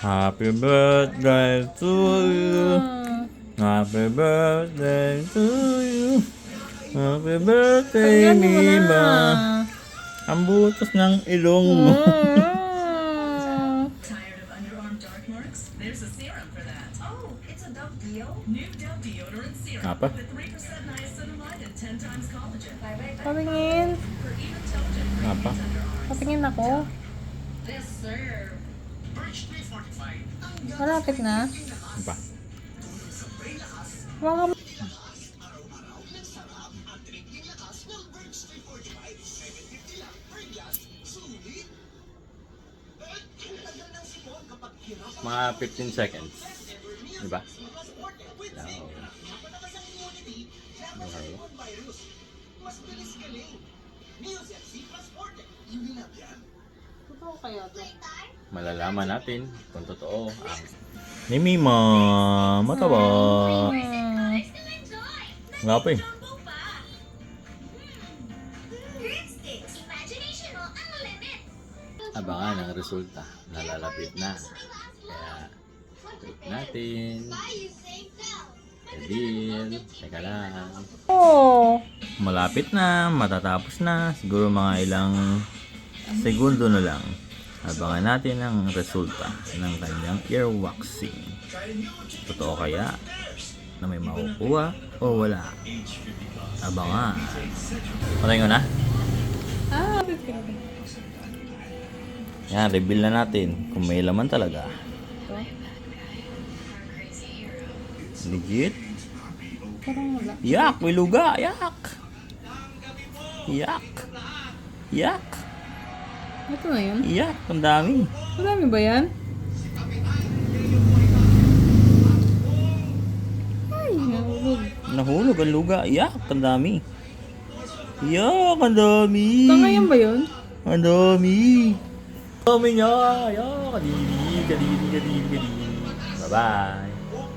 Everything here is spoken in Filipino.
Happy birthday to you. Happy birthday to you. Happy birthday, Mima. Ang butas ng ilong mo. Tired of underarm dark marks? There's a serum for that. Oh, it's a Dove Deo? New Dove deodorant serum Apa? with 3% niacinamide and 10 times collagen. Patingin. For even intelligent Apa? Patingin ako. This serve. Malapit na. Apa? Baka Mga 15 seconds. Diba? Wow. Okay. totoo kaya to. Malalaman natin kung totoo ang ni Mima. Mataba. Nga pa eh. Abangan ang resulta. Nalalapit na. Kaya, click natin. Reveal. Teka lang. Oh. Malapit na. Matatapos na. Siguro mga ilang segundo na lang. Abangan natin ang resulta ng kanyang earwaxing. Totoo kaya na may makukuha o wala? Abangan. Patay ko na? Yan, reveal na natin kung may laman talaga. Legit? Parang wala. Yak! May luga! Yak! Yak! Yak! Ito na yun. Yak! Ang dami! Madami ba yan? Ay, nahulog. Nahulog ang luga. Yak! Ang dami! Yak! Ang dami! Tangayan ba yun? Ang dami! Ang dami niya! Yak! Kadiri! Kadiri! Kadiri! Kadiri! Bye-bye!